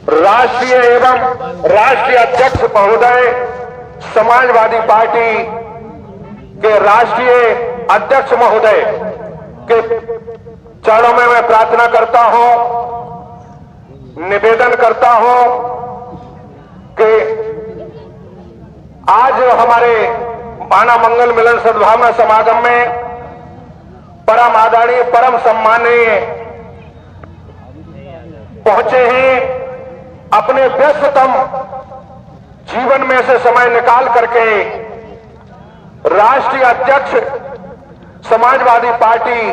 राष्ट्रीय एवं राष्ट्रीय अध्यक्ष महोदय समाजवादी पार्टी के राष्ट्रीय अध्यक्ष महोदय के चरणों में मैं प्रार्थना करता हूं, निवेदन करता हूं कि आज हमारे माना मंगल मिलन सद्भावना समागम में परम आदरणीय परम सम्माननीय पहुंचे हैं। अपने व्यस्ततम जीवन में से समय निकाल करके राष्ट्रीय अध्यक्ष समाजवादी पार्टी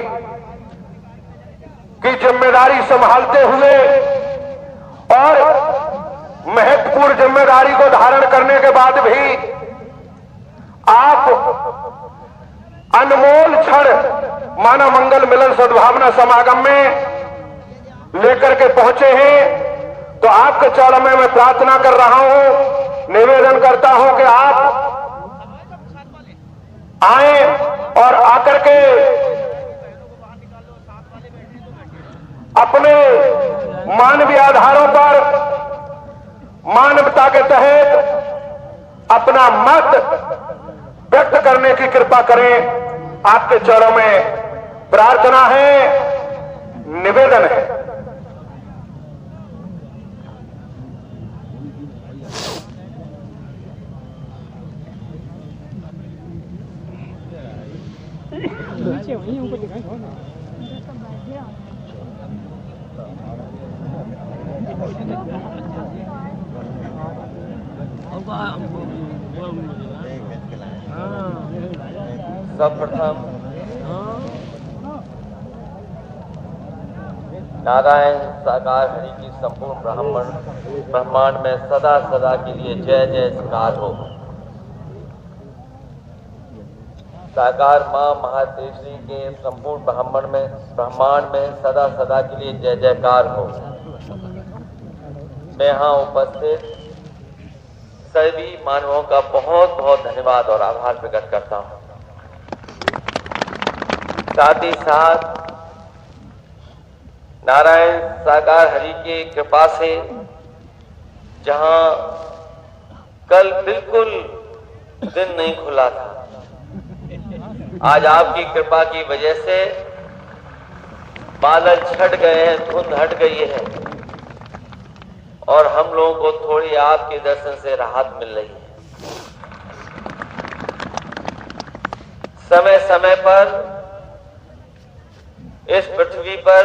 की जिम्मेदारी संभालते हुए और महत्वपूर्ण जिम्मेदारी को धारण करने के बाद भी आप अनमोल क्षण मानव मंगल मिलन सद्भावना समागम में लेकर के पहुंचे हैं। तो आपके चरणों में मैं प्रार्थना कर रहा हूं, निवेदन करता हूं कि आप आए और आकर के अपने मानवीय आधारों पर मानवता के तहत अपना मत व्यक्त करने की कृपा करें। आपके चरणों में प्रार्थना है, निवेदन है। सर्वप्रथम नारायण साकार हरि की संपूर्ण ब्रह्मांड में सदा सदा के लिए जय जय साकार हो। साकार मां महातेजरी के संपूर्ण ब्रह्मांड में सदा सदा के लिए जय जयकार हो। मैं यहाँ उपस्थित सभी मानवों का बहुत बहुत धन्यवाद और आभार प्रकट करता हूँ। साथ ही साथ नारायण साकार हरि की कृपा से जहां कल बिल्कुल दिन नहीं खुला था, आज आपकी कृपा की वजह से बादल छट गए हैं, धुंध हट गई है और हम लोगों को थोड़ी आपके दर्शन से राहत मिल रही है। समय समय पर इस पृथ्वी पर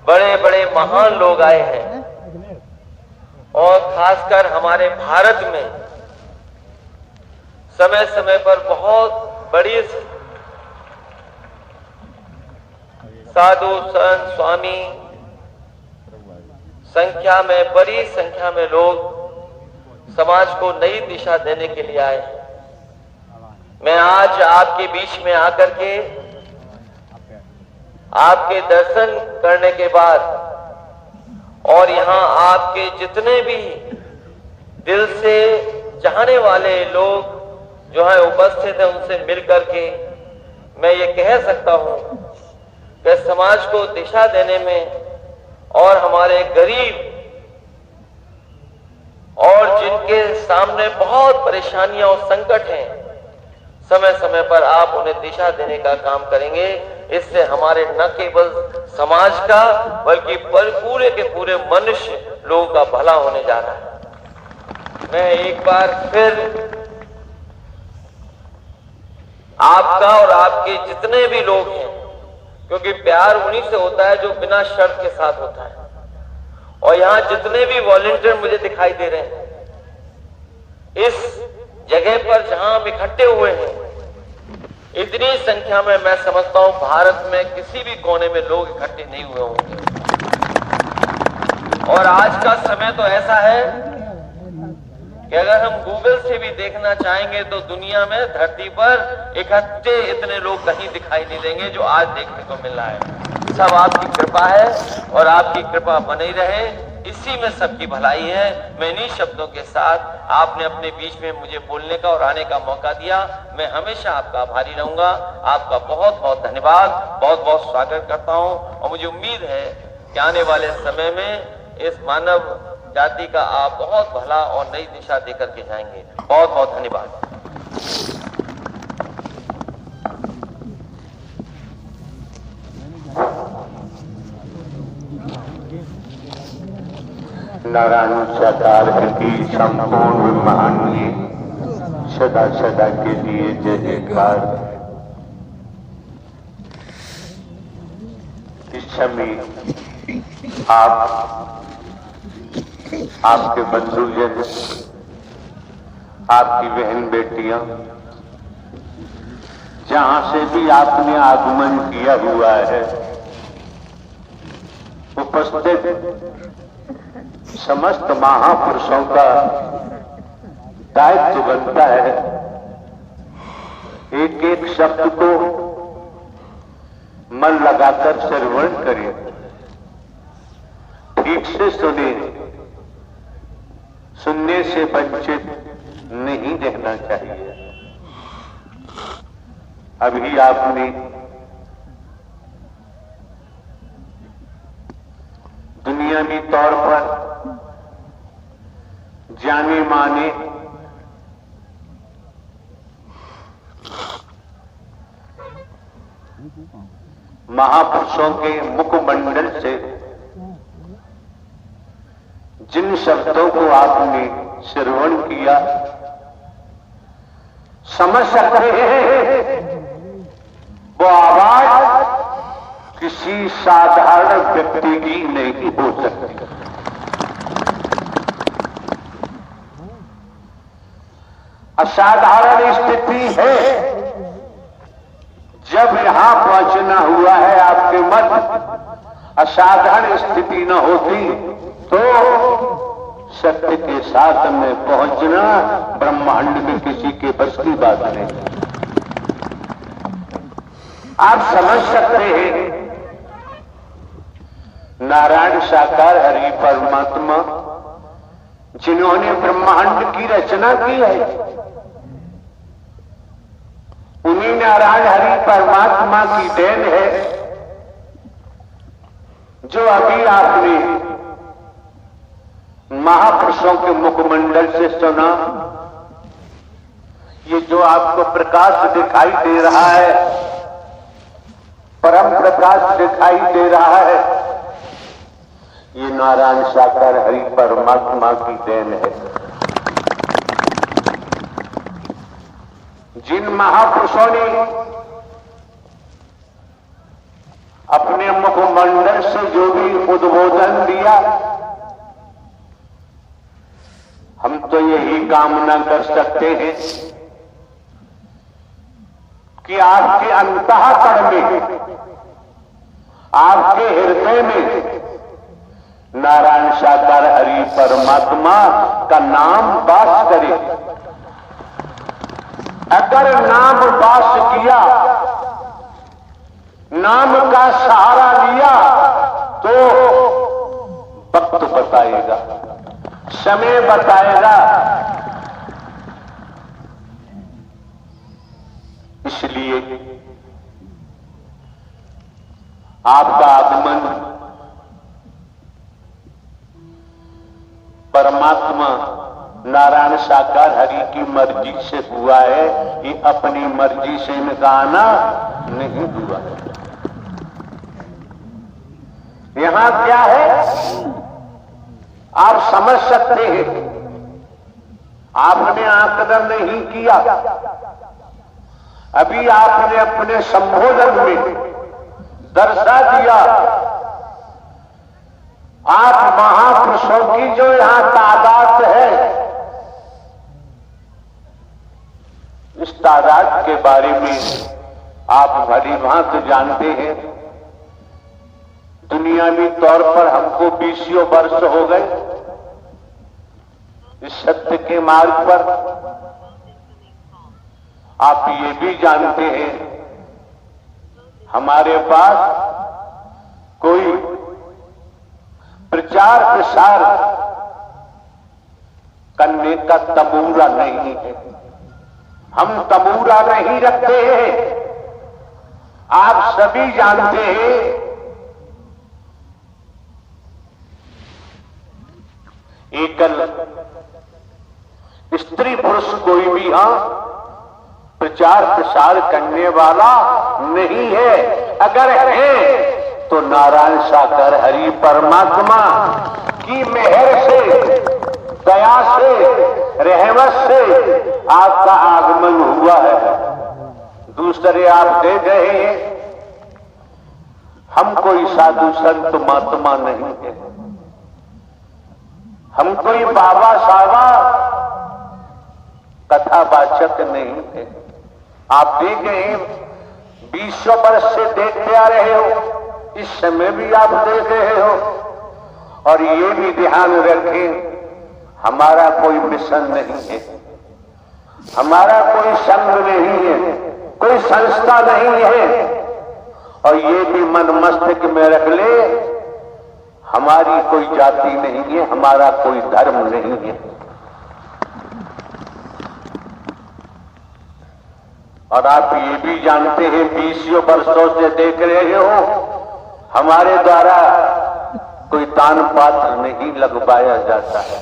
बड़े बड़े महान लोग आए हैं और खासकर हमारे भारत में समय समय पर बहुत बड़ी साधु संत स्वामी बड़ी संख्या में लोग समाज को नई दिशा देने के लिए आए हैं। मैं आज आपके बीच में आकर के आपके दर्शन करने के बाद और यहाँ आपके जितने भी दिल से चाहने वाले लोग जो है उपस्थित है, उनसे मिलकर के मैं ये कह सकता हूँ कि समाज को दिशा देने में और हमारे गरीब और जिनके सामने बहुत परेशानियां और संकट हैं, समय समय पर आप उन्हें दिशा देने का काम करेंगे। इससे हमारे न केवल समाज का बल्कि पूरे के पूरे मनुष्य लोगों का भला होने जा रहा है। मैं एक बार फिर आपका और आपके जितने भी लोग हैं, क्योंकि प्यार उन्हीं से होता है जो बिना शर्त के साथ होता है, और यहाँ जितने भी वॉलंटियर मुझे दिखाई दे रहे हैं, इस जगह पर जहां हम इकट्ठे हुए हैं, इतनी संख्या में मैं समझता हूं भारत में किसी भी कोने में लोग इकट्ठे नहीं हुए होंगे। और आज का समय तो ऐसा है कि अगर हम गूगल से भी देखना चाहेंगे तो दुनिया में धरती पर इकट्ठे इतने लोग कहीं दिखाई नहीं देंगे जो आज देखने को मिल रहा है। सब आपकी कृपा है और आपकी कृपा बनी रहे, इसी में सबकी भलाई है। मैं इन्हीं शब्दों के साथ आपने अपने बीच में मुझे बोलने का और आने का मौका दिया, मैं हमेशा आपका आभारी रहूंगा। आपका बहुत बहुत धन्यवाद, बहुत बहुत स्वागत करता हूं और मुझे उम्मीद है कि आने वाले समय में इस मानव जाति का आप बहुत भला और नई दिशा देकर के जाएंगे। बहुत बहुत धन्यवाद। नारायण साकार की संपूर्ण महानी सदा सदा के लिए जय जयकार। इस समय आपके बंधुजन, आपकी बहन बेटियां, जहां से भी आपने आगमन किया हुआ है, उपस्थित समस्त महापुरुषों का दायित्व बनता है एक एक शब्द को मन लगाकर श्रवण करें, ठीक से सुने, सुनने से वंचित नहीं रहना चाहिए। अभी आपने दुनियावी तौर पर जाने माने महापुरुषों के मुखमंडल से जिन शब्दों को आपने श्रवण किया, समझ सकते हैं वो आवाज किसी साधारण व्यक्ति की नहीं हो सकती। असाधारण स्थिति है जब यहां पहुंचना हुआ है आपके मत। असाधारण स्थिति न होती तो सत्य के साथ में पहुंचना ब्रह्मांड में किसी के बस की बात नहीं। आप समझ सकते हैं नारायण साकार हरि परमात्मा जिन्होंने ब्रह्मांड की रचना की है, उन्हीं नारायण हरि परमात्मा की देन है जो अभी आपने महापुरुषों के मुखमंडल से सुना। ये जो आपको प्रकाश दिखाई दे रहा है, परम प्रकाश दिखाई दे रहा है, ये नारायण साकार हरि परमात्मा की देन है। जिन महापुरुषों ने अपने मुखमंडल से जो भी उद्बोधन दिया, हम तो यही कामना कर सकते हैं कि आपके अंतःकरण में, आपके हृदय में नारायण साकार हरि परमात्मा का नाम वास करे। अगर नाम वास किया, नाम का सहारा लिया तो वक्त बताएगा, समय बताएगा। इसलिए आपका आगमन परमात्मा नारायण साकार हरि की मर्जी से हुआ है, ये अपनी मर्जी से इनका आना नहीं हुआ। यहां क्या है आप समझ सकते हैं। आपने आकलन नहीं किया, अभी आपने अपने संबोधन में दर्शा दिया। आप महापुरुषों की जो यहां तादाद है, इस तादाद के बारे में आप भली भांति जानते हैं। दुनियावी तौर पर हमको 20 वर्ष हो गए इस सत्य के मार्ग पर। आप ये भी जानते हैं हमारे पास कोई प्रचार प्रसार करने का तबूरा नहीं है। हम तबूरा नहीं रखते हैं। आप सभी जानते हैं एकल स्त्री पुरुष कोई भी प्रचार प्रसार करने वाला नहीं है। अगर है तो नारायण सागर हरि परमात्मा की मेहर से, दया से, रहमत से आपका आगमन हुआ है। दूसरे आप दे गए हैं, हम कोई साधु संत महात्मा नहीं है, हम कोई बाबा सावा कथावाचक नहीं है। आप देख गए हैं, 20 वर्ष से देखते आ रहे हो, इस समय भी आप देख रहे हो। और ये भी ध्यान रखें, हमारा कोई मिशन नहीं है, हमारा कोई संघ नहीं है, कोई संस्था नहीं है। और ये भी मन मस्तिष्क में रख ले, हमारी कोई जाति नहीं है, हमारा कोई धर्म नहीं है। और आप ये भी जानते हैं, 20 वर्षों से देख रहे हो, हमारे द्वारा कोई दान पात्र नहीं लगवाया जाता है।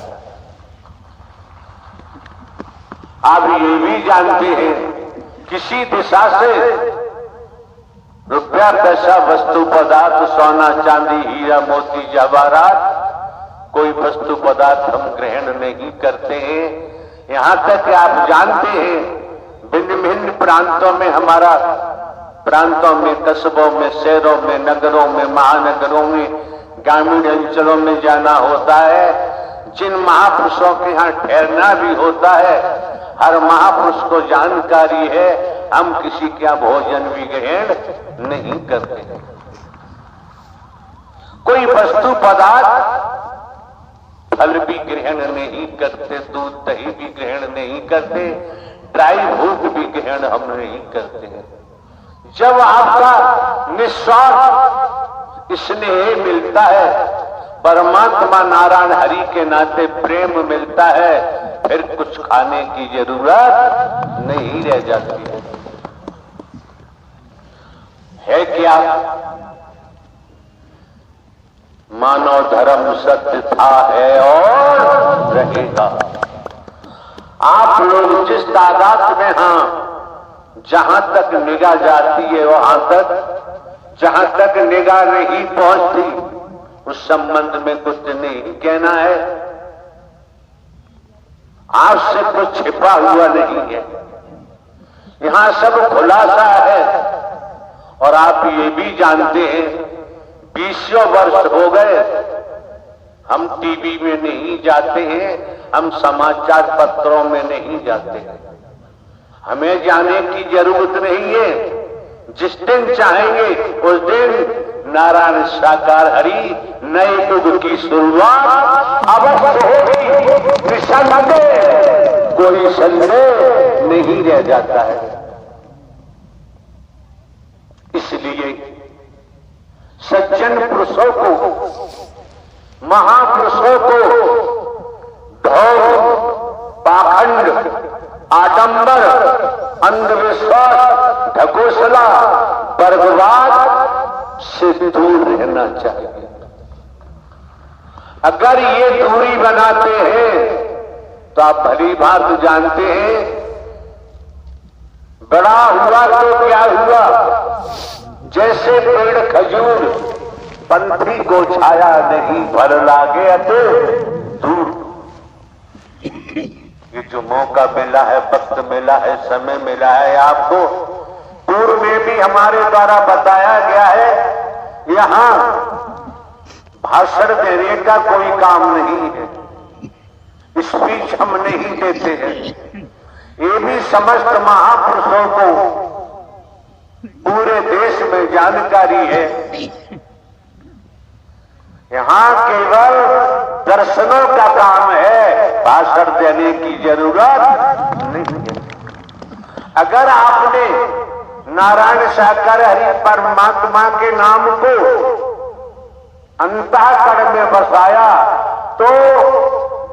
आप ये भी जानते हैं, किसी दिशा से रुपया पैसा वस्तु पदार्थ सोना चांदी हीरा मोती जवाहरात कोई वस्तु पदार्थ हम ग्रहण नहीं करते हैं। यहां तक कि आप जानते हैं, भिन्न भिन्न प्रांतों में, हमारा प्रांतों में, कस्बों में, शहरों में, नगरों में, महानगरों में, ग्रामीण अंचलों में जाना होता है। जिन महापुरुषों के यहाँ ठहरना भी होता है, हर महापुरुष को जानकारी है, हम किसी का भोजन भी ग्रहण नहीं करते। कोई वस्तु पदार्थ फल भी ग्रहण नहीं करते, दूध दही भी ग्रहण नहीं करते, ड्राई फ्रूट भी ग्रहण हम नहीं करते हैं। जब आपका निस्वार्थ स्नेह मिलता है, परमात्मा नारायण हरि के नाते प्रेम मिलता है, फिर कुछ खाने की जरूरत नहीं रह जाती है क्या? मानव धर्म सत्य था, है और रहेगा। आप लोग जिस तादाद में जहां तक निगाह जाती है वहां तक, जहां तक निगाह नहीं पहुंचती उस संबंध में कुछ नहीं कहना है। आपसे कुछ छिपा हुआ नहीं है, यहां सब खुलासा है। और आप ये भी जानते हैं, 20 वर्ष हो गए हम टीवी में नहीं जाते हैं, हम समाचार पत्रों में नहीं जाते हैं। हमें जाने की जरूरत नहीं है। जिस दिन चाहेंगे उस दिन नारायण साकार हरि नए युग की शुरुआत अवश्य होगी, निसंदेह कोई संदेह नहीं रह जाता है। इसलिए सज्जन पुरुषों को, महापुरुषों को ढोंग, पाखंड, आडंबर, अंधविश्वास, ढकोसला, वर्गवाद से दूर रहना चाहिए। अगर ये दूरी बनाते हैं तो आप भली बात जानते हैं, बड़ा हुआ तो क्या हुआ, जैसे पेड़ खजूर पंथी को छाया नहीं भर लागे अतो दूर। ये जो मौका मिला है, वक्त मिला है, समय मिला है आपको, पूर्व में भी हमारे द्वारा बताया गया है, यहां भाषण देने का कोई काम नहीं है, स्पीच हम नहीं देते हैं। ये भी समस्त महापुरुषों को पूरे देश में जानकारी है। यहां केवल दर्शनों का काम है, भाषण देने की जरूरत नहीं है। अगर आपने नारायण साकार हरि परमात्मा के नाम को अंतःकरण में बसाया तो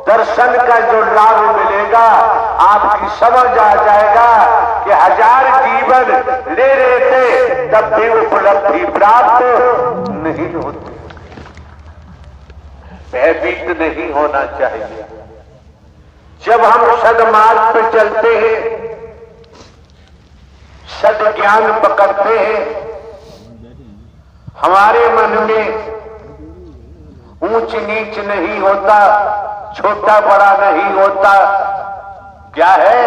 दर्शन का जो लाभ मिलेगा आपकी समझ आ जाएगा कि 1000 जीवन ले रहे थे तब भी उपलब्धि प्राप्त नहीं होती। भयभीत नहीं होना चाहिए। जब हम सदमार्ग पे चलते हैं, सद्ज्ञान पकड़ते हैं, हमारे मन में ऊंच नीच नहीं होता, छोटा बड़ा नहीं होता। क्या है?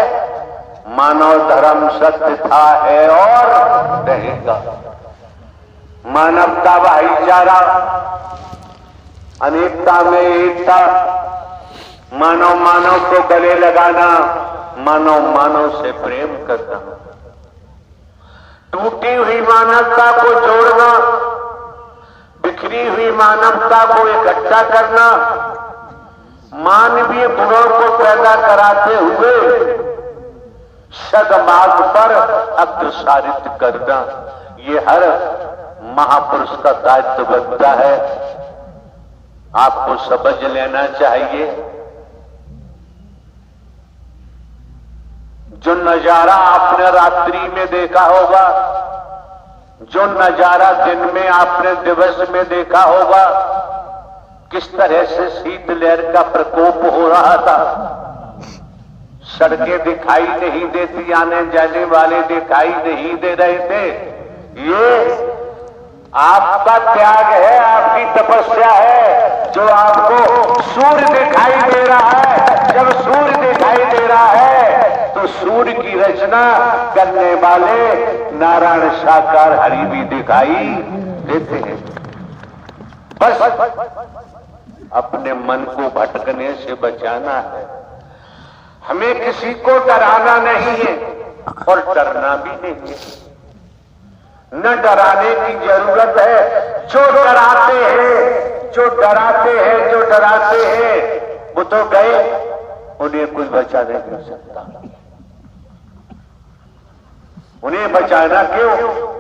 मानव धर्म सत्य था, है और रहेगा। मानवता भाईचारा, अनेकता में एकता, मानव मानव को गले लगाना, मानव मानव से प्रेम करना, टूटी हुई मानवता को जोड़ना, बिखरी हुई मानवता को इकट्ठा करना, मानवीय गुणों को पैदा कराते हुए सद्मार्ग पर अग्रसारित करना, ये हर महापुरुष का दायित्व बनता है। आपको समझ लेना चाहिए। जो नजारा आपने रात्रि में देखा होगा, जो नजारा दिन में आपने दिवस में देखा होगा, किस तरह से शीतलहर का प्रकोप हो रहा था, सड़कें दिखाई नहीं देती, आने जाने वाले दिखाई नहीं दे रहे थे। ये आपका त्याग है, आपकी तपस्या है, जो आपको सूर्य दिखाई दे रहा है। जब सूर्य दिखाई दे रहा है तो सूर्य की रचना करने वाले नारायण साकार हरि भी दिखाई देते हैं। बस अपने मन को भटकने से बचाना है। हमें किसी को डराना नहीं है और डरना भी नहीं है। न डराने की जरूरत है। जो डराते हैं, जो डराते हैं, जो डराते हैं, वो तो गए, उन्हें कोई बचा नहीं सकता। उन्हें बचाना क्यों?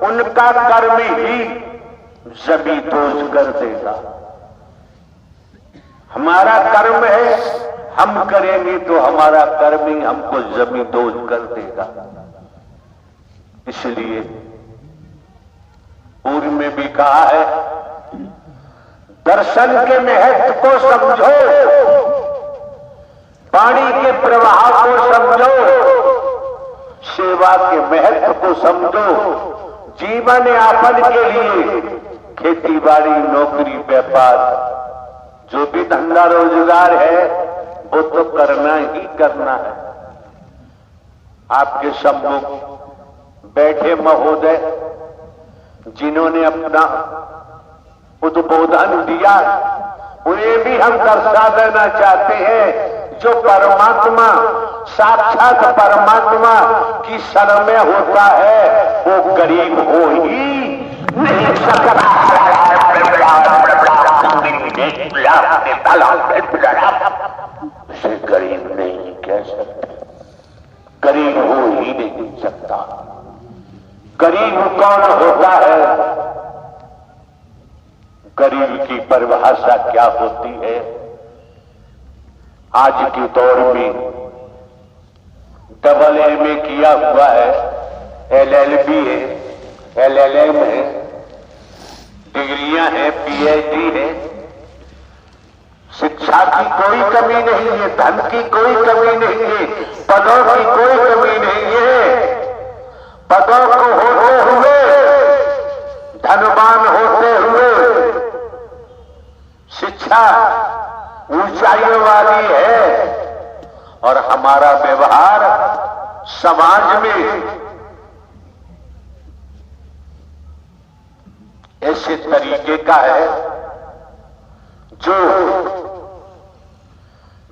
उनका कर्म ही जमींदोज कर देगा। हमारा कर्म है, हम करेंगे तो हमारा कर्म ही हमको जमींदोज कर देगा। इसलिए पूर्व में भी कहा है, दर्शन के महत्व को समझो, पानी के प्रवाह को समझो, सेवा के महत्व को समझो। जीवन यापन के लिए खेती बाड़ी, नौकरी, व्यापार, जो भी धंधा रोजगार है वो तो करना ही करना है। आपके सम्मुख बैठे महोदय जिन्होंने अपना उद्बोधन दिया, उन्हें भी हम दर्शा देना चाहते हैं। जो परमात्मा, साक्षात परमात्मा की शरण में होता है वो गरीब हो ही नहीं सकता। उसे गरीब नहीं कह सकते, गरीब हो ही नहीं सकता। गरीब कौन होता है? गरीब की परिभाषा क्या होती है? आज के दौर में डबल एमए किया हुआ है, एलएलबी है, एलएलएम है, डिग्रियां हैं, पीएचडी है। शिक्षा की कोई कमी नहीं है, धन की कोई कमी नहीं है, पदों की कोई कमी नहीं है। पदों को होते हुए, धनवान होते हुए शिक्षा ऊंचाइयों वाली है और हमारा व्यवहार समाज में ऐसे तरीके का है जो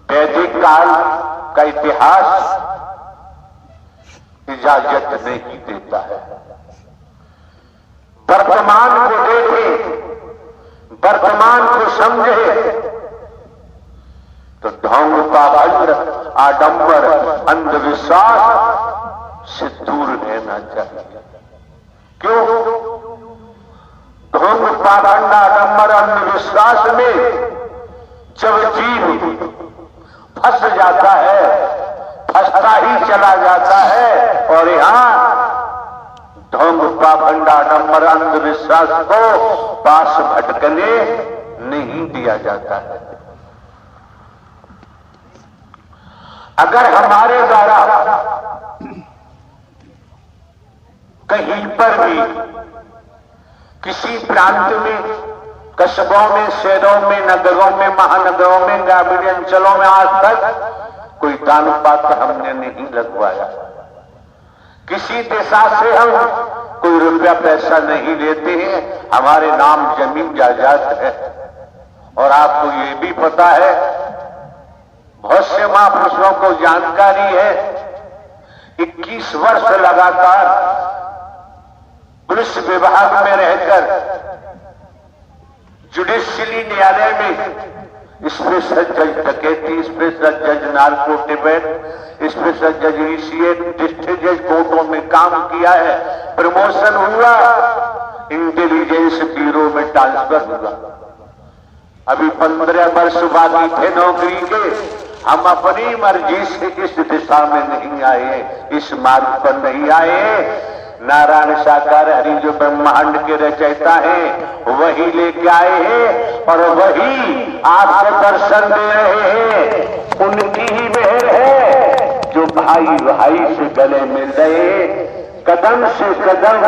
वैदिक काल का इतिहास इजाजत नहीं देता है। वर्तमान को देखें, वर्तमान को समझे तो ढोंग, पाखंड, आडंबर, अंधविश्वास से दूर रहना चाहिए। क्यों? ढोंग, पाखंड, आडंबर, अंधविश्वास में जब जीव फंस जाता है, फंसता ही चला जाता है और यहां ढोंग, पाखंड, आडंबर, अंधविश्वास को पास भटकने नहीं दिया जाता है। अगर हमारे द्वारा कहीं पर भी किसी प्रांत में, कस्बों में, शहरों में, नगरों में, महानगरों में, ग्रामीण अंचलों में आज तक कोई दान पात्र हमने नहीं लगवाया। किसी दिशा से हम कोई रुपया पैसा नहीं लेते हैं, हमारे नाम जमीन जायदाद है। और आपको ये भी पता है, बहुत से महापुरुषों को जानकारी है, 21 वर्ष लगातार पुलिस विभाग में रहकर जुडिशियली न्यायालय में स्पेशल जज डकैती, स्पेशल जज नार्को टिबेट, स्पेशल जज ईसीए, डिस्ट्रिक्ट जज कोर्टों में काम किया है। प्रमोशन हुआ, इंटेलिजेंस ब्यूरो में ट्रांसफर हुआ। अभी 15 वर्ष बाकी थे नौकरी के, हम अपनी मर्जी से इस दिशा में नहीं आए, इस मार्ग पर नहीं आए। नारायण साकार हरि जो ब्रह्मांड के रचयिता हैं वही लेके आए हैं और वही आपको दर्शन दे रहे हैं। उनकी ही मेहर है जो भाई भाई से गले मिल रहे, कदम से कदम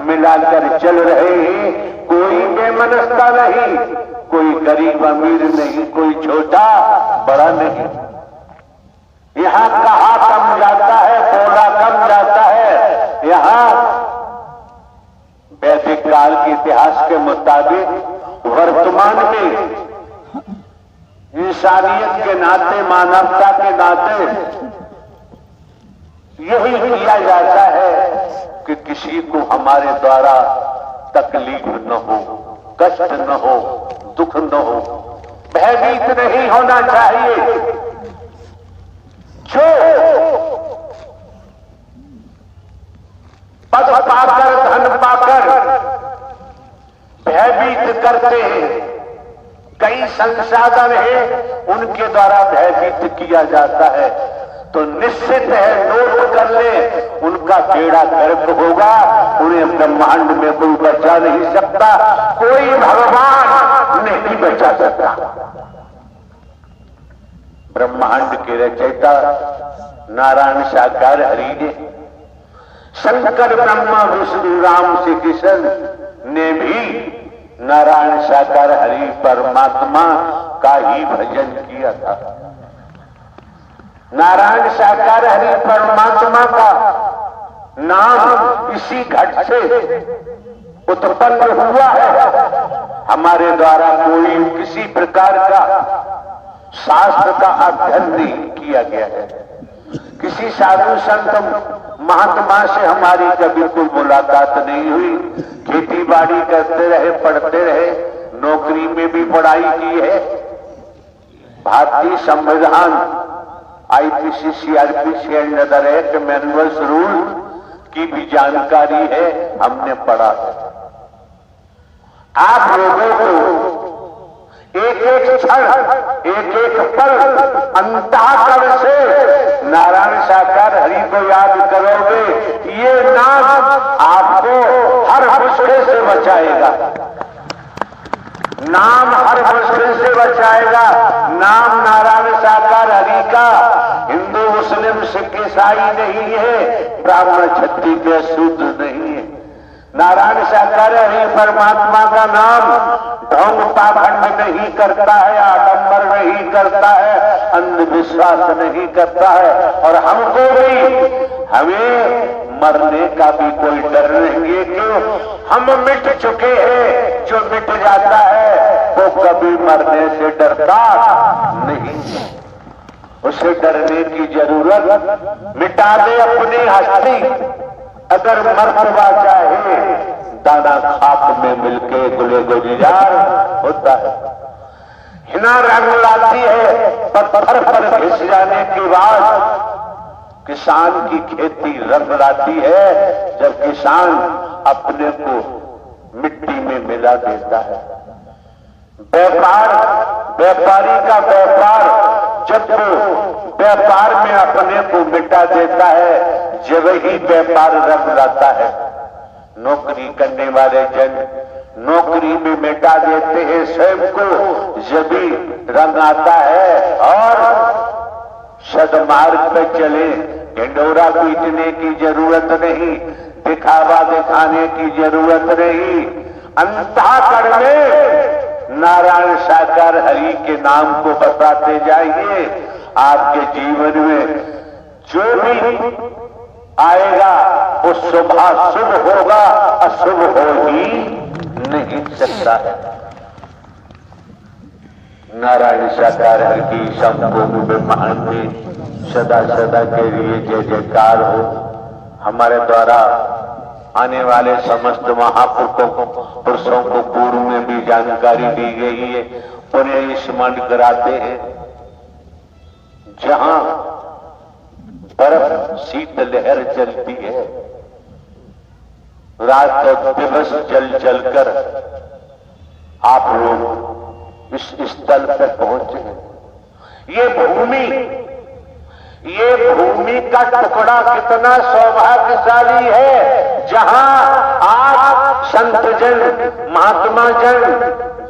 मिलाकर चल रहे हैं। कोई बेमनस्ता नहीं, कोई गरीब अमीर नहीं, कोई छोटा बड़ा नहीं। यहां कहा कम जाता है, बोला कम जाता है। यहां वैदिक काल के इतिहास के मुताबिक वर्तमान में इंसानियत के नाते, मानवता के नाते यही किया जाता है कि किसी को हमारे द्वारा तकलीफ न हो, कष्ट न हो, दुख न हो, भयभीत नहीं होना चाहिए। जो पद पाकर, धन पाकर भयभीत करते हैं, कई संसाधन हैं उनके द्वारा भयभीत किया जाता है, तो निश्चित है, नोट कर ले, उनका बेड़ा गर्क होगा। उन्हें ब्रह्मांड में कोई बचा नहीं सकता, कोई भगवान नहीं बचा सकता। ब्रह्मांड के रचयिता नारायण साकार हरि ने, शंकर ब्रह्मा विष्णु राम श्री कृष्ण ने भी नारायण साकार हरि परमात्मा का ही भजन किया था। नारायण साकार हरि परमात्मा का नाम इसी घट से उत्पन्न हुआ है। हमारे द्वारा कोई किसी प्रकार का शास्त्र का अध्ययन नहीं किया गया है। किसी साधु संत महात्मा से हमारी कभी कोई मुलाकात नहीं हुई। खेती बाड़ी करते रहे, पढ़ते रहे, नौकरी में भी पढ़ाई की है। भारतीय संविधान, IPC, CrPC and other act, manuals, rule की भी जानकारी है, हमने पढ़ा है। आप लोगों को एक एक क्षण, एक एक पल अंतःकरण से नारायण साकार हरि को याद करोगे, ये नाम आपको हर मुश्किल से बचाएगा। नाम हर मुश्किल से बचाएगा। नाम नारायण साकार हरि का हिंदू, मुस्लिम, सिख, ईसाई नहीं है, ब्राह्मण, क्षत्रिय, शूद्र नहीं है। नारायण साकार हरि परमात्मा का नाम ढोंग पाखंड नहीं करता है, आडंबर नहीं करता है, अंधविश्वास नहीं करता है। और हमको भी, हमें मरने का भी कोई डर नहीं है। क्यों? हम मिट चुके हैं। जो मिट जाता है वो कभी मरने से डरता नहीं, उसे डरने की जरूरत, मिटा दे अपनी हस्ती। अगर मरतबा चाहे दाना खाक में मिलके गुले गुलजार होता है। हिना रंग लाती है, पत्थर पर घिस जाने के बाद किसान की खेती रंग लाती है, जब किसान अपने को मिट्टी में मिला देता है। व्यापार, व्यापारी का व्यापार जब वो व्यापार में अपने को मिटा देता है, जब ही व्यापार रंग लाता है। नौकरी करने वाले जन नौकरी में मिटा देते हैं स्वयं को, जब भी रंग आता है। और सदमार्ग पे चले, ढिंडोरा पीटने की जरूरत नहीं, दिखावा दिखाने की जरूरत नहीं। अंतःकरण में नारायण साकार हरि के नाम को बताते जाइए। आपके जीवन में जो भी आएगा वो शुभ होगा, अशुभ हो ही नहीं सकता है। नारायण साकार हरि की संपूर्ण ब्रह्मांड में सदा सदा के लिए जय जयकार हो। हमारे द्वारा आने वाले समस्त महापुरुषों को पूर्व में भी जानकारी दी गई है, उन्हें स्मरण कराते हैं। जहां बर्फ शीत लहर चलती है, रात और दिवस जल जलकर आप लोग इस स्थल पर पहुंचे हैं। ये भूमि का टुकड़ा कितना सौभाग्यशाली है, जहां आज संत जन, महात्मा जन,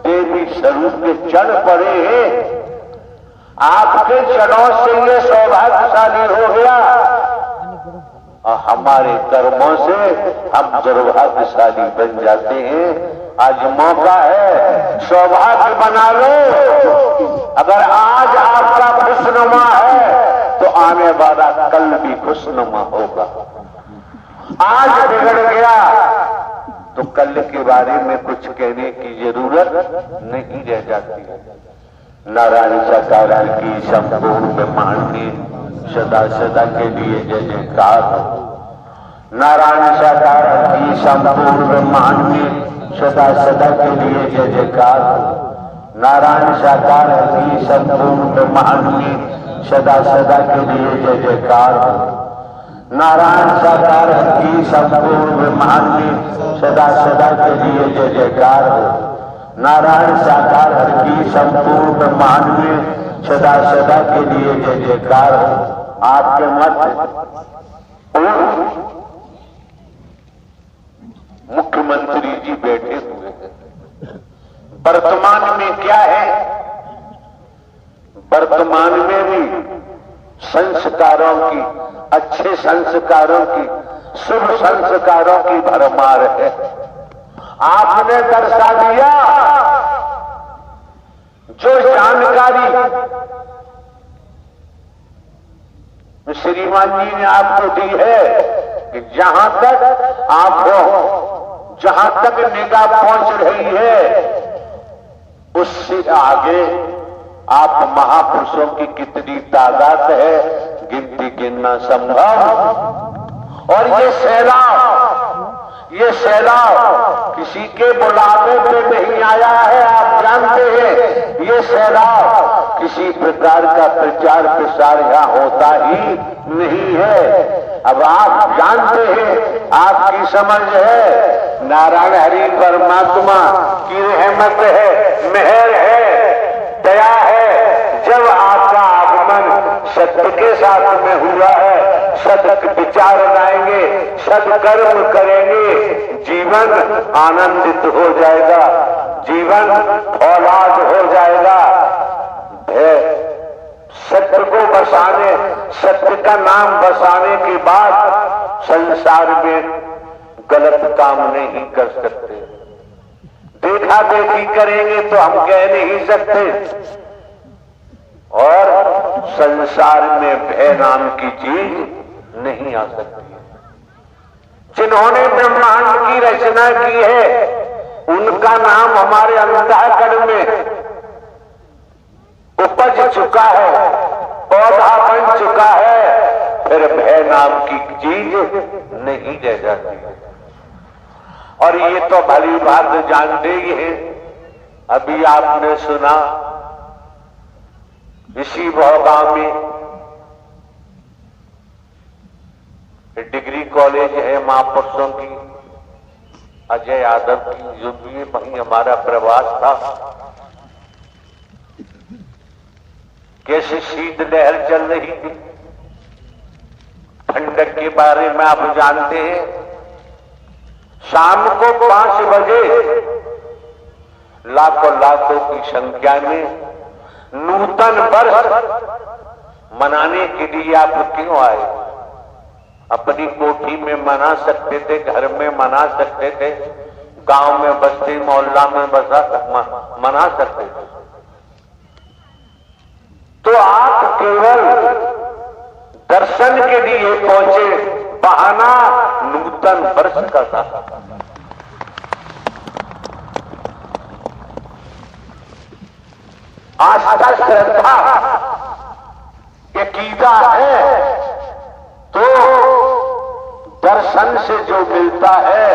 देवी स्वरूप के चढ़ पड़े हैं। आपके चरणों से ये सौभाग्यशाली हो गया और हमारे कर्मों से हम दुर्भाग्यशाली बन जाते हैं। आज मौका है, सौभाग्य बना लो। अगर आज आपका खुशनुमा है तो आने वाला कल भी खुशनुमा होगा। आज बिगड़ गया तो कल के बारे में कुछ कहने की जरूरत नहीं रह जाती है। नारायण साकार की संपूर्ण ब्रह्मांड में सदा सदा के लिए जय जयकार हो। नारायण साकार की संपूर्ण ब्रह्मांड में सदा सदा के लिए जय जयकार हो। नारायण साकार की संपूर्ण ब्रह्मांड में सदा सदा के लिए जय जयकार हो। नारायण साकार की संपूर्ण ब्रह्मांड में सदा सदा के लिए जय जयकार हो। नारायण साकार की संपूर्ण ब्रह्मांड में सदा सदा के लिए जय जयकार हो। आपके मत मुख्यमंत्री जी बैठे हुए हैं। वर्तमान में क्या है? वर्तमान में भी संस्कारों की, अच्छे संस्कारों की, शुभ संस्कारों की भरमार है। आपने दर्शा दिया जो जानकारी श्रीमान जी ने आपको दी है कि जहां तक आपको, जहां तक निगाह पहुंच रही है उससे आगे आप महापुरुषों की कितनी तादाद है गिनती गिनना संभव। और ये सैलाब किसी के बुलावे पे नहीं आया है। आप जानते हैं ये सैलाब किसी प्रकार का प्रचार प्रसार यहाँ होता ही नहीं है। अब आप जानते हैं, आपकी समझ है, नारायण हरि परमात्मा की रहमत है, मेहर है, दया है। जब आपका आगमन सत्य के साथ में हुआ है, सद विचार लाएंगे, सदकर्म करेंगे, जीवन आनंदित हो जाएगा, जीवन औलाद हो जाएगा। सत्य को बसाने, सत्य का नाम बसाने के बाद संसार में गलत काम नहीं कर सकते। देखा देखी करेंगे तो हम कह नहीं सकते। और संसार में भय नाम की चीज नहीं आ सकती। जिन्होंने ब्रह्मांड की रचना की है उनका नाम हमारे अंतःकरण में उपज चुका है, पौधा बन चुका है, फिर भय नाम की चीज नहीं रह जाती। और ये तो भली बात जानते ही हैं। अभी आपने सुना इसी भोगांव में डिग्री कॉलेज है महापुरुषों की, अजय यादव की, जो भी वहीं हमारा प्रवास था। कैसे शीत लहर चल रही थी, ठंडक के बारे में आप जानते हैं। शाम को 5 बजे लाखों लाखों की संख्या में नूतन वर्ष मनाने के लिए आप क्यों आए? अपनी कोठी में मना सकते थे, घर में मना सकते थे, गांव में, बस्ती, मोहल्ला में मना सकते थे। तो आप केवल दर्शन के लिए पहुंचे, बहाना नूतन वर्ष का था। आस्था, श्रद्धा, अकीदा है तो दर्शन से जो मिलता है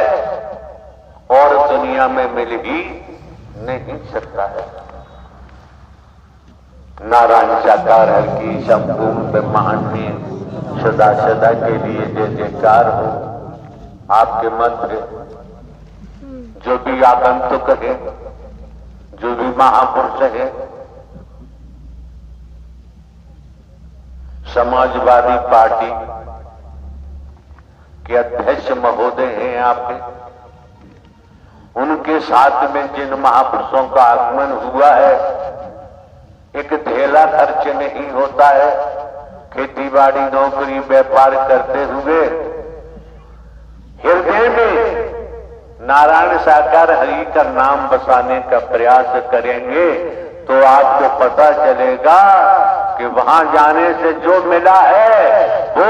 और दुनिया में मिल ही नहीं सकता है। नारायण साकार हर की संपूर्ण ब्रह्मांड में सदा सदा के लिए जय जयकार हो। आपके मंत्र जो भी आगंतुक है, जो भी महापुरुष है, समाजवादी पार्टी के अध्यक्ष महोदय हैं आपके, उनके साथ में जिन महापुरुषों का आगमन हुआ है, एक ढेला खर्च नहीं होता है। खेतीबाड़ी, नौकरी, व्यापार करते हुए हृदय में नारायण साकार हरि का नाम बसाने का प्रयास करेंगे तो आपको पता चलेगा कि वहां जाने से जो मिला है वो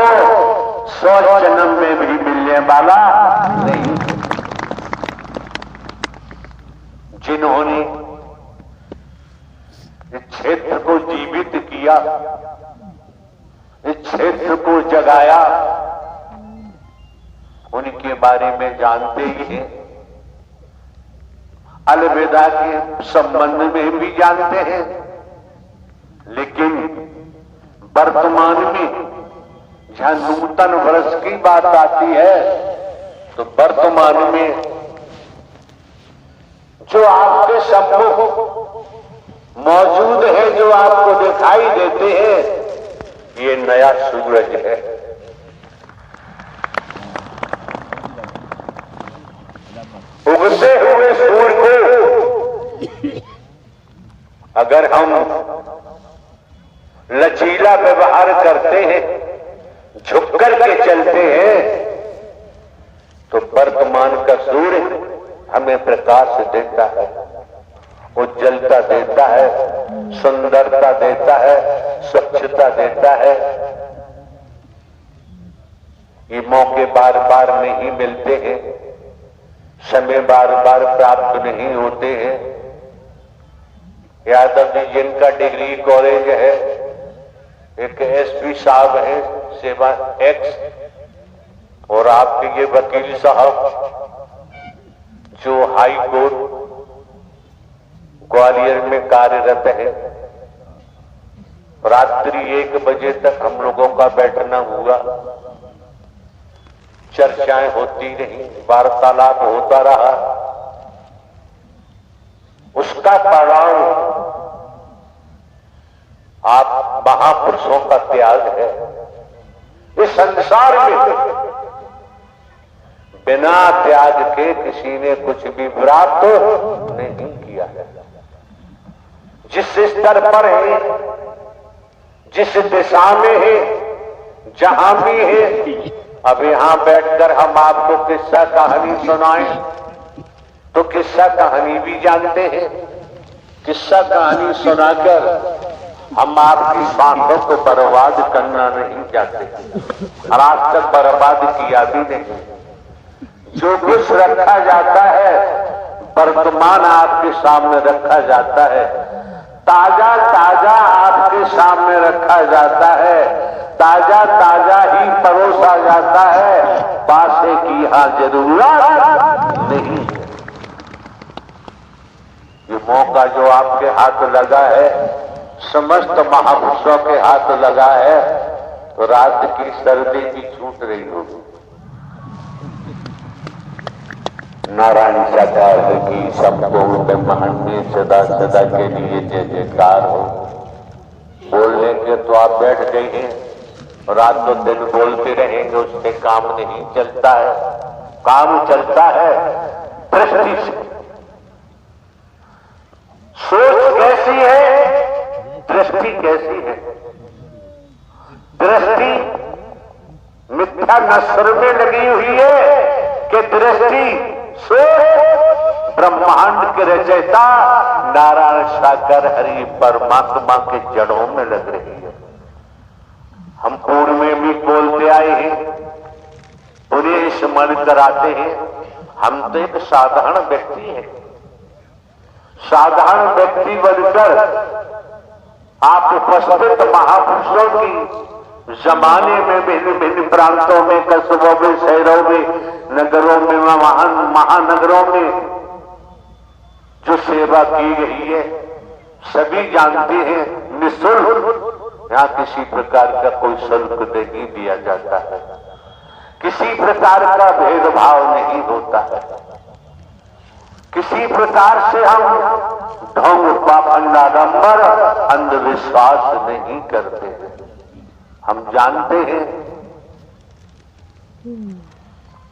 100 जन्म में भी मिलने वाला नहीं। जिन्होंने इस क्षेत्र को जीवित किया, इस क्षेत्र को जगाया, उनके बारे में जानते ही हैं। अलविदा के संबंध में भी जानते हैं। लेकिन वर्तमान में जहां नूतन वर्ष की बात आती है तो वर्तमान में जो आपके सम्मुख मौजूद है, जो आपको दिखाई देते हैं, ये नया सूरज है। उगते हुए सूर्य को अगर हम लचीला व्यवहार करते हैं, झुक कर के चलते हैं, तो वर्तमान का सूर्य हमें प्रकाश देता है, उज्जवलता देता है, सुंदरता देता है, स्वच्छता देता है। ये मौके बार बार नहीं मिलते हैं, समय बार बार प्राप्त नहीं होते हैं। यादव जी जिनका डिग्री कॉलेज है, एक एसपी साहब है सेवा एक्स, और आपके ये वकील साहब जो हाई कोर्ट ग्वालियर में कार्यरत है, रात्रि 1 बजे तक हम लोगों का बैठना हुआ, चर्चाएं होती रही, वार्तालाप होता रहा। उसका परिणाम आप महापुरुषों का त्याग है। इस संसार में बिना त्याग के किसी ने कुछ भी प्राप्त नहीं किया है। जिस स्तर पर है, जिस दिशा में है, जहां भी है, अब यहां बैठकर हम आपको किस्सा कहानी सुनाएं तो किस्सा कहानी भी जानते हैं। किस्सा कहानी सुनाकर हम आपकी सांसों को बर्बाद करना नहीं चाहते और आज तक बर्बाद किया भी नहीं। जो कुछ रखा जाता है वर्तमान आपके सामने रखा जाता है, ताजा ताजा आपके सामने रखा जाता है, ताजा ताजा ही परोसा जाता है। पासे की यहां जरूरत नहीं। ये मौका जो आपके हाथ लगा है, समस्त महापुरुषों के हाथ लगा है, तो रात की सर्दी भी छूट रही होगी। नारायण साकार की सबको ब्रह्मांड में सदा सदा के लिए जय जयकार हो। बोलने के तो आप बैठ गए हैं, रात तो दिन बोलते रहेंगे, उससे काम नहीं चलता है। काम चलता है दृष्टि से। सोच कैसी है, दृष्टि कैसी है। दृष्टि मिथ्या नस्र में लगी हुई है कि दृष्टि सोच ब्रह्मांड के रचयिता नारायण सागर हरि परमात्मा के जड़ों में लग रही है। हम पूर्व में भी बोलते आए हैं, उन्हें स्मरण कराते हैं। हम तो एक साधारण व्यक्ति हैं। साधारण व्यक्ति बनकर आप उपस्थित महापुरुषों की जमाने में भिन्न भिन्न प्रांतों में, कस्बों में, शहरों में, नगरों में, महानगरों में जो सेवा की गई है सभी जानते हैं। निःशुल्क यहां किसी प्रकार का कोई शुल्क नहीं दिया जाता है, किसी प्रकार का भेदभाव नहीं होता है, किसी प्रकार से हम ढोंग पाखंड आडंबर अंधविश्वास नहीं करते हैं। हम जानते हैं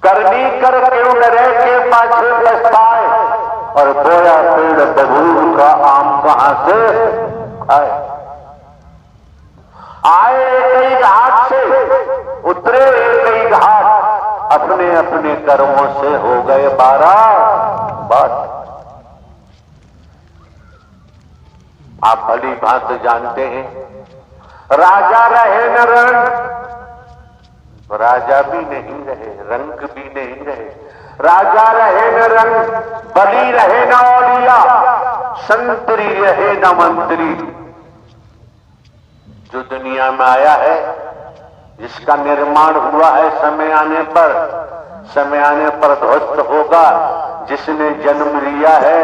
करनी कर क्यों डरे के पाछे पछताए, और बोया पेड़ बबूल का आम कहां से खाए। आए एक ही घाट से उतरे एक ही घाट, अपने अपने कर्मों से हो गए 12 बात। आप भली भांति जानते हैं राजा रहे न रंग, राजा भी नहीं रहे, रंग भी नहीं रहे। राजा रहे न रंग, बली रहे न औलिया, संतरी रहे न मंत्री। जो दुनिया में आया है, जिसका निर्माण हुआ है, समय आने पर ध्वस्त होगा। जिसने जन्म लिया है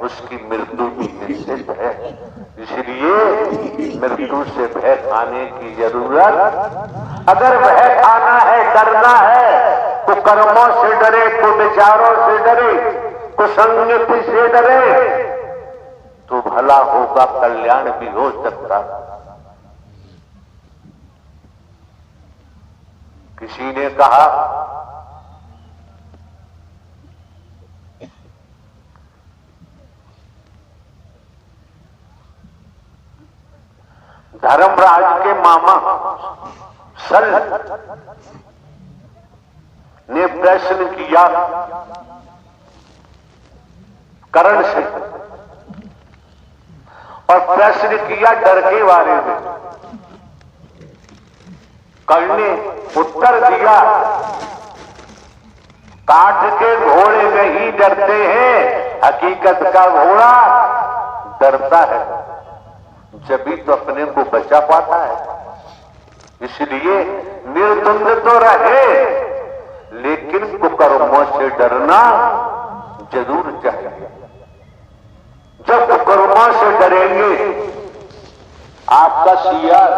उसकी मृत्यु भी निश्चित है। इसलिए मृत्यु से भय खाने की जरूरत, अगर भय खाना है, डरना है, तो कर्मों से डरे, तो विचारों से डरे, तो संगति से डरे, तो भला होगा, कल्याण भी हो सकता। किसी ने कहा धर्मराज के मामा सल ने प्रश्न किया कर्ण से, और प्रश्न किया डर के बारे में। कर्ण ने उत्तर दिया, काठ के घोड़े नहीं डरते हैं, हकीकत का घोड़ा डरता है, जभी तो अपने को बचा पाता है। इसलिए निर्द्वंद तो रहे, लेकिन कुकर्मों से डरना जरूर चाहिए। जब कुकर्मों से डरेंगे, आपका सियार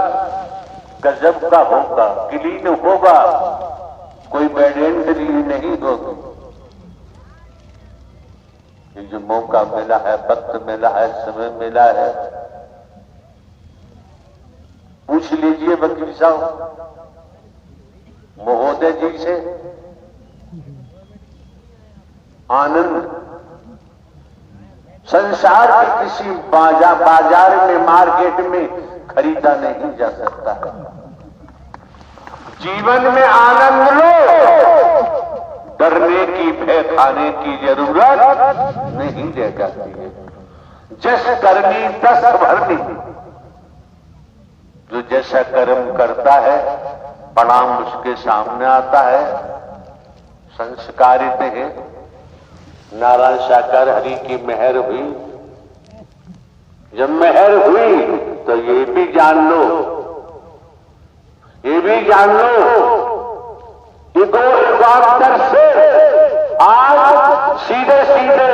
गजब का होगा, क्लीन होगा, कोई बैडेंट्री नहीं होगी। ये जो मौका मिला है, वक्त मिला है, समय मिला है, पूछ लीजिए वकील साहब महोदय जी से। आनंद संसार के किसी बाजार में, मार्केट में खरीदा नहीं जा सकता है। जीवन में आनंद लो, डरने की, भय खाने की जरूरत नहीं रह जाती है। जस करनी तस भरनी, जो जैसा कर्म करता है परिणाम उसके सामने आता है। संस्कारित है। नारायण साकार हरि की मेहर हुई। जब मेहर हुई तो ये भी जान लो, इगोर से आज सीधे सीधे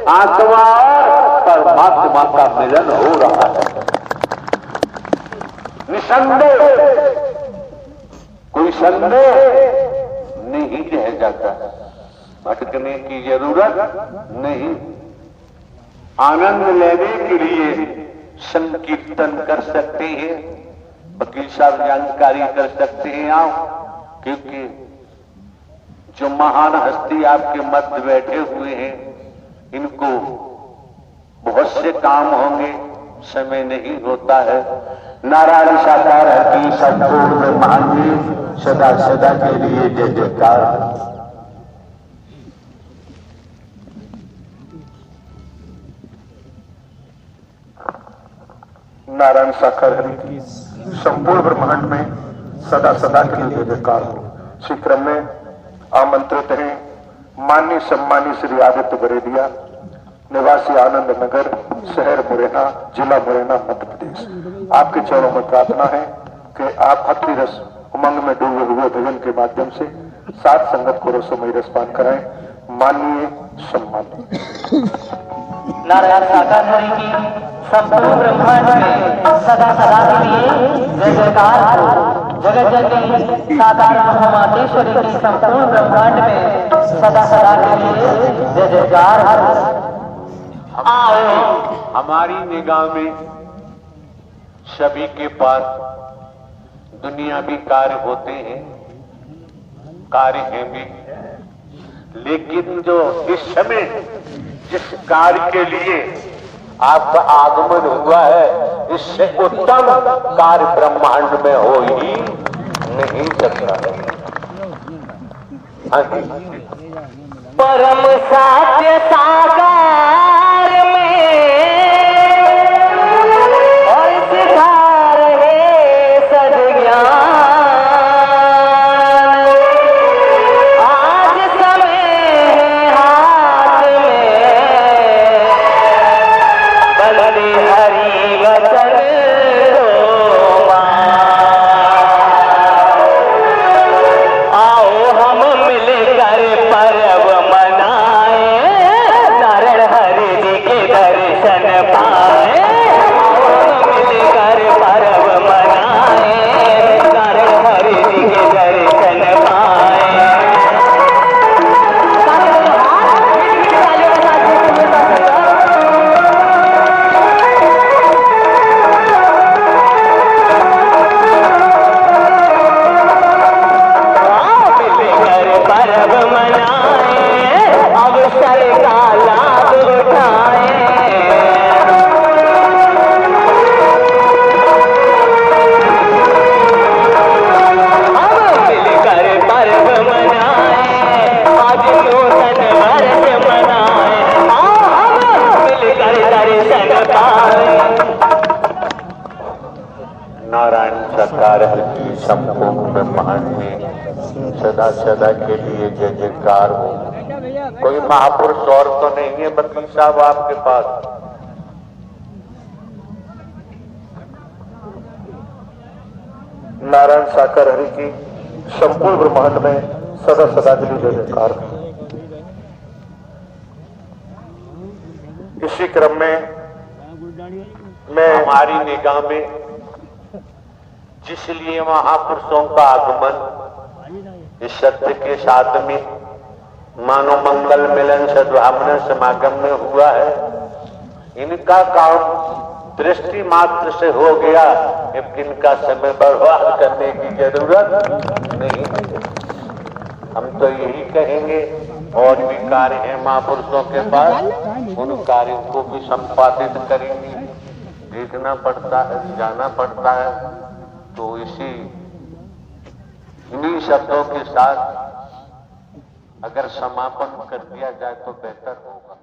आत्मा और परमात्मा का मिलन हो रहा है। निसंदेह, कोई संदेह नहीं रह जाता, भटकने की जरूरत नहीं। आनंद लेने के लिए संकीर्तन कर सकते हैं, वकील साहब जानकारी कर सकते हैं आप, क्योंकि जो महान हस्ती आपके मध्य बैठे हुए हैं, इनको बहुत से काम होंगे, समय नहीं होता है। नारायण साकार हरि संपूर्ण ब्रह्मांड में सदा सदा के लिए जय जयकार। नारायण साकार हरि की संपूर्ण ब्रह्मांड में सदा सदा के लिए जय जयकार हो। इसी क्रम में आमंत्रित हैं माननीय सम्मानीय श्री आदित्य बरेलिया, निवासी आनंद नगर, शहर मुरैना, जिला मुरैना, मध्य प्रदेश। आपके चरणों में प्रार्थना है कि आप भक्ति रस उमंग में डूबे हुए भजन के माध्यम से सात संगत को रसोमय रसपान कराएं। माननीय सम्मानीय नारायण साकार हरि की संपूर्ण ब्रह्मांड में सदा सदा के लिए जय जयकार हो। जगत जननी साकार महामातेश्वरी की संपूर्ण ब्रह्मांड में सदा सदा के लिए जय जयकार हो। आओ हमारी निगाह में सभी के पास दुनियावी कार्य होते हैं, कार्य हैं भी, लेकिन जो इस समय जिस कार्य के लिए आपका आगमन हुआ है, इससे उत्तम कार्य ब्रह्मांड में हो ही नहीं सकता है। हाँ जी। परम सत्य साकार में और सिखा रहे सद्ज्ञान। आज समय है हाथ में बलि हरि वचन दो मान। आओ हम मिलकर पर्व मनाए, नारायण हरि जी के दर्शन पाए। आओ हम मिलकर पर्व मनाए, नारायण हरि जी के दर्शन पाए। मिलकर पर्व मनाए, अवसर का लाभ उठाए। हम मिलकर पर्व मनाए, आज नूतन वर्ष मनाए। हम मिलकर दर्शन पाए। नारायण साकार हरि संपूर्ण ब्रह्मांड में सदा सदा के लिए जय जयकार हो। कोई महापुरुष और तो नहीं है वकील साहब आपके पास? नारायण साकार हरि की संपूर्ण ब्रह्मांड में सदा सदा के लिए जय जयकार हो। इसी क्रम में मैं हमारी निगाह में जिसलिए महापुरुषों का आगमन इस सत्य के साथ में मानव मंगल मिलन सद्भावना समागम में हुआ है, इनका काम दृष्टि मात्र से हो गया, इनका समय बर्बाद करने की जरूरत नहीं है। हम तो यही कहेंगे, और भी कार्य हैं महापुरुषों के पास, उन कार्यों को भी संपादित करेंगे। देखना पड़ता है, जाना पड़ता है। तो इन्हीं शब्दों के साथ अगर समापन कर दिया जाए तो बेहतर होगा।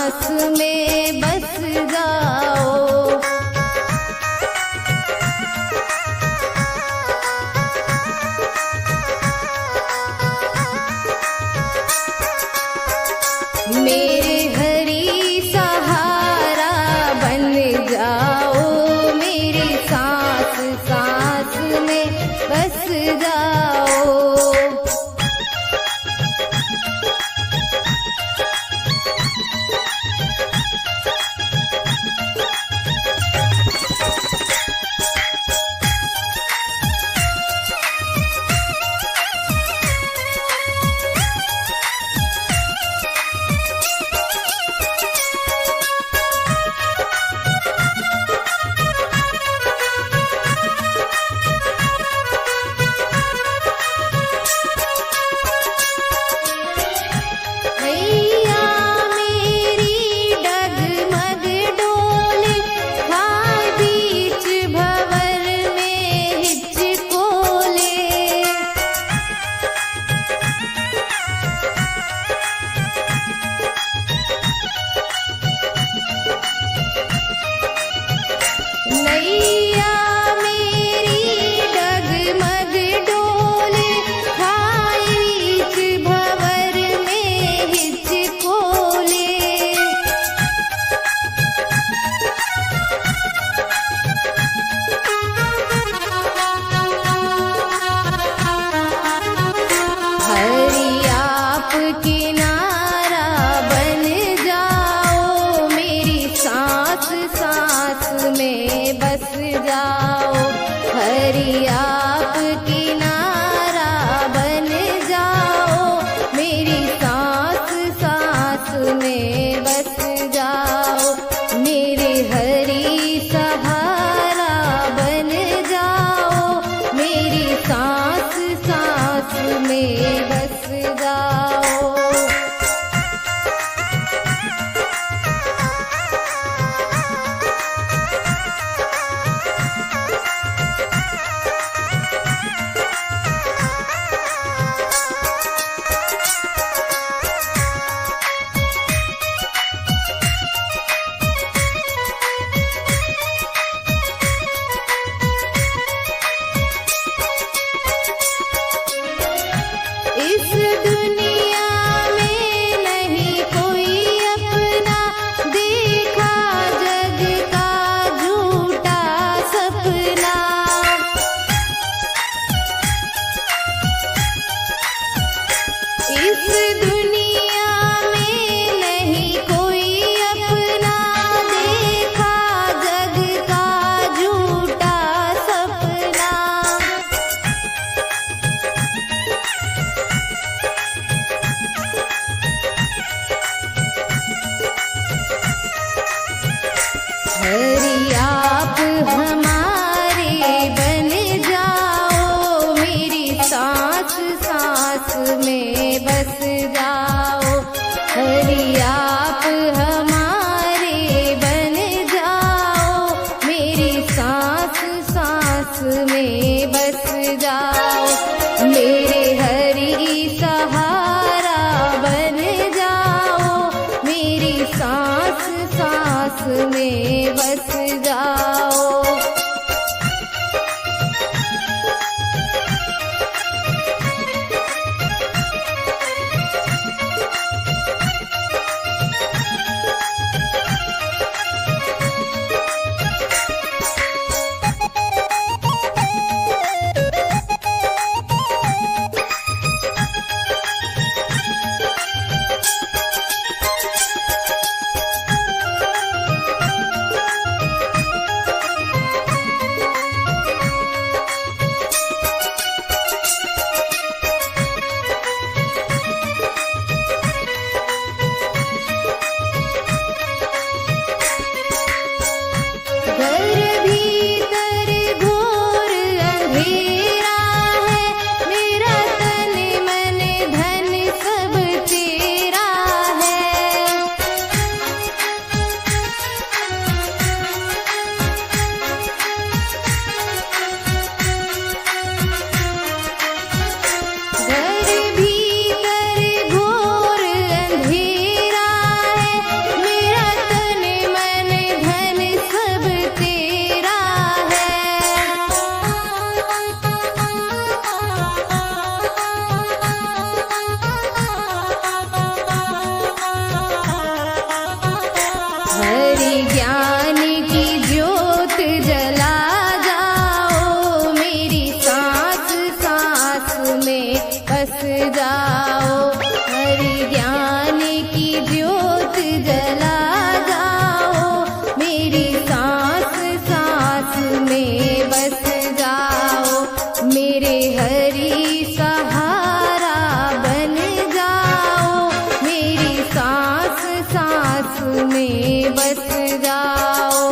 सांस में बस जाओ। मेरे हरि सहारा बन जाओ, मेरी सांस सांस में बस जाओ। मैया मेरी डगमग डोले, खाए बीच भंवर में हिचकोले। नैया मेरी डगमग डोले, खाए बीच भंवर में हिचकोले। हरि आप किनारा बन जाओ, मेरी सांस सांस में बस जाओ। हरि आप किनारा बन जाओ, मेरी सांस सांस में बस जाओ। मेरे हरि सहारा बन जाओ, मेरी सांस सांस में बस जाओ। इस दुनिया में नहीं कोई अपना, देखा जग का झूठा सपना। इस दुनिया में नहीं कोई अपना, देखा जग का झूठा सपना। हरि आप हमारे बन जाओ, मेरी सांस सांस में बस जाओ। हरि आप हमारे बन जाओ, मेरी सांस सांस में बस जाओ। मेरे हरि सहारा बन जाओ, मेरी सांस सांस में बस जाओ। बस जाओ।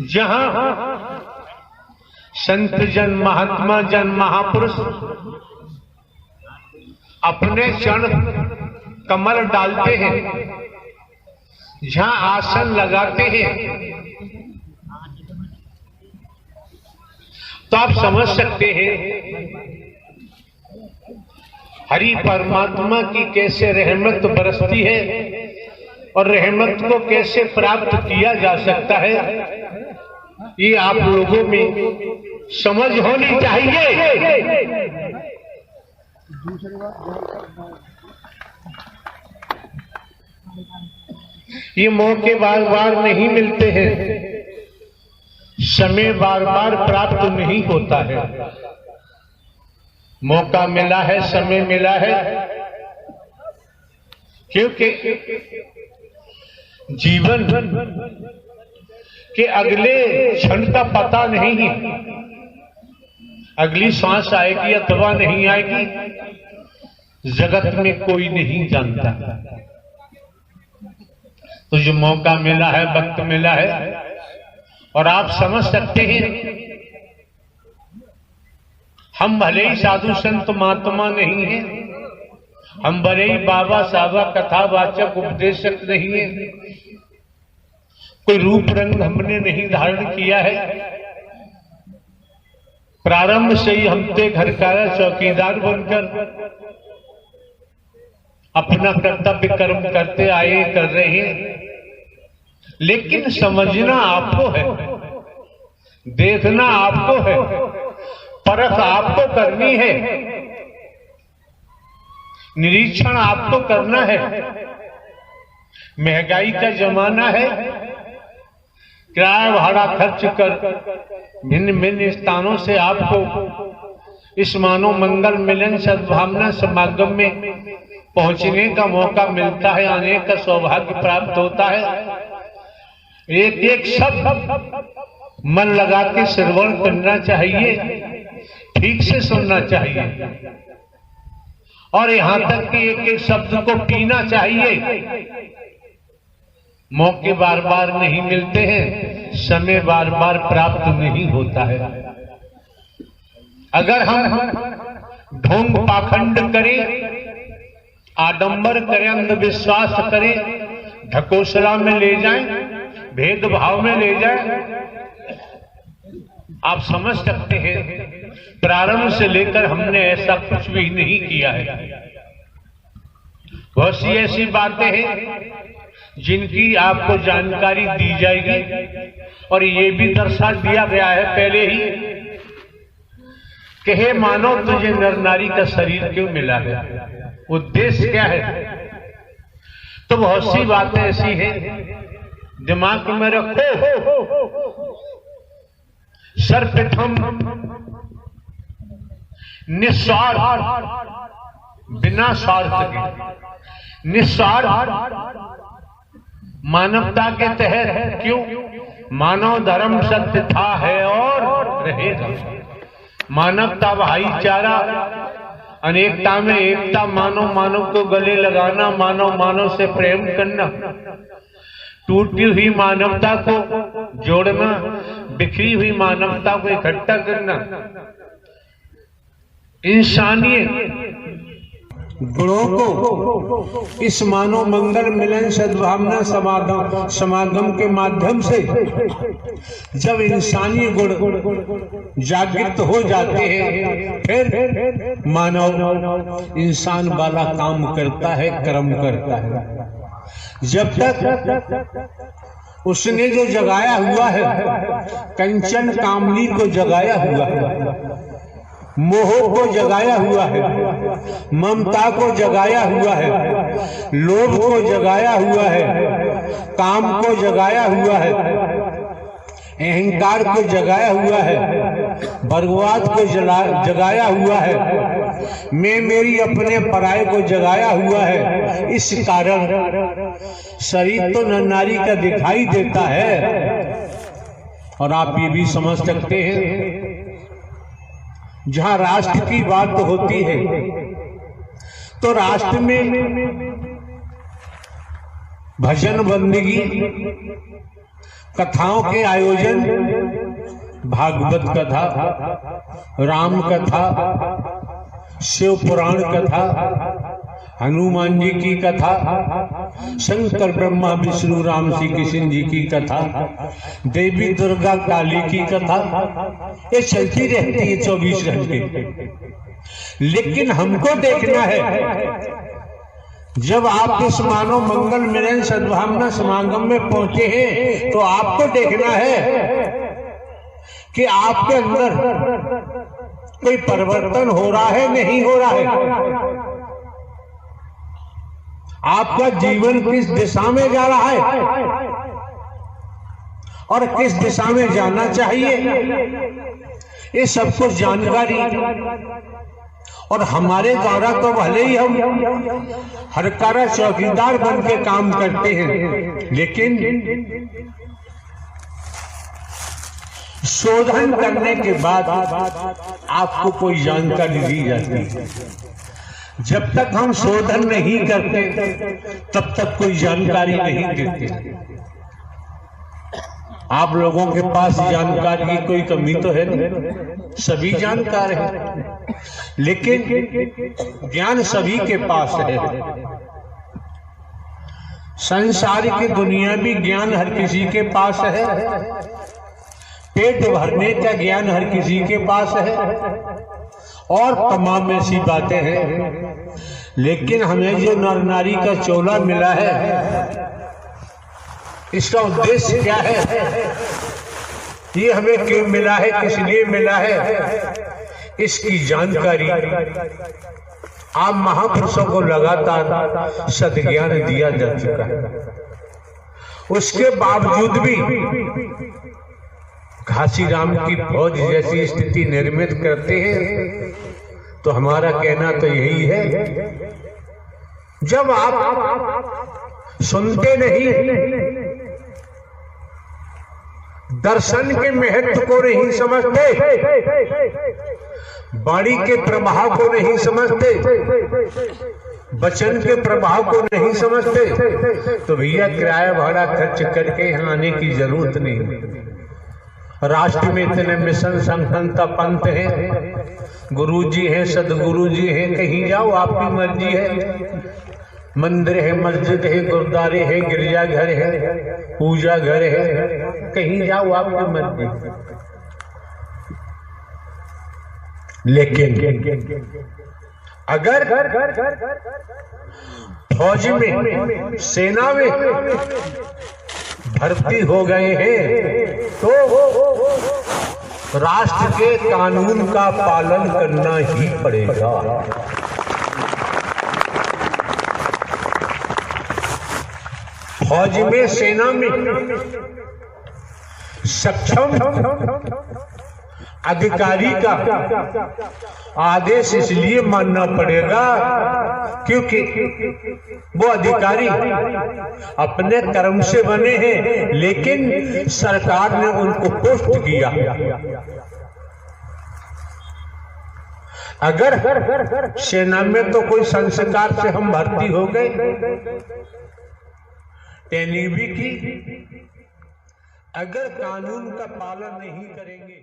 जहां संत जन, महात्मा जन, महापुरुष अपने चरण कमल डालते हैं, जहां आसन लगाते हैं, तो आप समझ सकते हैं हरि परमात्मा की कैसे रहमत बरसती है और रहमत को कैसे प्राप्त किया जा सकता है। ये आप लोगों में समझ होनी चाहिए। ये मौके बार बार नहीं मिलते हैं, समय बार बार प्राप्त नहीं होता है। मौका मिला है, समय मिला है, क्योंकि जीवन के अगले क्षण का पता नहीं है, अगली सांस आएगी अथवा नहीं आएगी, जगत में कोई नहीं जानता। तो जो मौका मिला है, वक्त मिला है, और आप समझ सकते हैं हम भले ही साधु संत महात्मा नहीं हैं, हम भले ही बाबा साबा कथावाचक उपदेशक नहीं है, कोई रूप रंग हमने नहीं धारण किया है। प्रारंभ से ही हम थे घर का चौकीदार बनकर अपना कर्तव्य कर्म करते आए, कर रहे हैं। लेकिन समझना आपको है, देखना आपको है, परख आपको करनी है, निरीक्षण आपको करना है। महंगाई का जमाना है, किराया भाड़ा खर्च कर भिन्न भिन्न स्थानों से आपको इस मानव मंगल मिलन सद्भावना समागम में पहुंचने का मौका मिलता है, आने का सौभाग्य प्राप्त होता है। एक एक शब्द मन लगा के श्रवण करना चाहिए, ठीक से सुनना चाहिए, और यहां तक कि एक एक शब्द को पीना चाहिए। मौके बार बार नहीं मिलते हैं, समय बार बार प्राप्त नहीं होता है। अगर हम ढोंग पाखंड करें, आडंबर करें, अंधविश्वास करें, ढकोसला में ले जाएं, भेदभाव में ले जाएं, आप समझ सकते हैं प्रारंभ से लेकर हमने ऐसा कुछ भी नहीं किया है। बहुत सी ऐसी बातें हैं जिनकी आपको जानकारी दी जाएगी और ये भी दर्शा दिया गया है पहले ही कि हे मानव तुझे नर नारी का शरीर क्यों मिला है, उद्देश्य क्या है। तो बहुत सी बातें ऐसी हैं दिमाग में रखो। सर्वप्रथम निस्वार्थ, बिना स्वार्थ के, निस्वार्थ मानवता के तहत। क्यों? मानव धर्म सत्य था, है और रहेगा। मानवता भाईचारा, अनेकता में एकता, मानव मानव को गले लगाना, मानव मानव से प्रेम करना, टूटी हुई मानवता को जोड़ना, बिखरी हुई मानवता को इकट्ठा करना, इंसानियत गुणों को इस मानव मंगल मिलन सद्भावना समागम के माध्यम से जब इंसानी गुण जागृत हो जाते हैं, फिर मानव इंसान वाला काम करता है, कर्म करता है। जब तक उसने जो जगाया हुआ है, कंचन कामनी को जगाया हुआ है, मोह को जगाया हुआ है, ममता को जगाया हुआ है, लोभ को जगाया हुआ है, काम को जगाया हुआ है, अहंकार को जगाया हुआ है, बर्बाद को जगाया हुआ है, मैं मेरी अपने पराये को जगाया हुआ है। इस कारण शरीर तो नर नारी का दिखाई देता है। और आप ये भी समझ सकते हैं जहां राष्ट्र की बात होती है तो राष्ट्र में भजन बंदगी, कथाओं के आयोजन, भागवत कथा, राम कथा, शिव पुराण कथा, हनुमान जी की कथा, शंकर ब्रह्मा विष्णु राम श्री कृष्ण जी की कथा, देवी दुर्गा काली की कथा, ये चलती रहती है 24 घंटे। लेकिन हमको देखना है, जब आप इस मानव मंगल मिलन सद्भावना समागम में पहुंचे हैं तो आपको देखना है कि आपके अंदर कोई परिवर्तन हो रहा है, नहीं हो रहा है। आपका जीवन किस दिशा में जा रहा है और किस दिशा में जाना चाहिए, ये सब कुछ जानकारी और हमारे द्वारा तो भले ही हम हरकारा चौकीदार बन के काम करते हैं, लेकिन शोधन करने के बाद आपको कोई जानकारी दी जाती है। जब तक हम शोधन नहीं करते तब तक कोई जानकारी नहीं देते। आप लोगों के पास जानकारी की कोई कमी तो है नहीं, सभी जानकार हैं, लेकिन ज्ञान सभी के पास है। संसार की दुनियावी ज्ञान हर किसी के पास है, पेट भरने का ज्ञान हर किसी के पास है और तमाम ऐसी बातें हैं। लेकिन हमें जो नर नारी का चोला मिला है, इसका उद्देश्य क्या है, ये हमें क्यों मिला है, किस लिए मिला है, इसकी जानकारी आप महापुरुषों को लगातार सद्ज्ञान दिया जा चुका है। उसके बावजूद भी घासीराम की फौज जैसी स्थिति निर्मित करते हैं, तो हमारा कहना तो यही है, जब आप सुनते नहीं, दर्शन के महत्व को नहीं समझते, वाणी के प्रभाव को नहीं समझते, वचन के प्रभाव को नहीं समझते, तो भैया किराया भाड़ा खर्च करके यहाँ आने की जरूरत नहीं। राष्ट्र में इतने मिशन संघनता पंथ हैं, गुरुजी हैं, सदगुरु जी हैं, कहीं जाओ आपकी मर्जी है। मंदिर है, मस्जिद है, गुरुद्वारे है, गिरजाघर है, पूजा घर है, कहीं जाओ आपकी मर्जी। लेकिन अगर फौज में, सेना में भर्ती हो गए हैं तो राष्ट्र के कानून का पालन करना ही पड़ेगा। फौज में, सेना में सक्षम अधिकारी का आदेश इसलिए मानना पड़ेगा क्योंकि वो अधिकारी अपने कर्म से बने हैं, लेकिन सरकार ने उनको पोस्ट किया। अगर सेना में तो कोई संस्कार से हम भर्ती हो गए, ट्रेनिंग भी की, अगर कानून का पालन नहीं करेंगे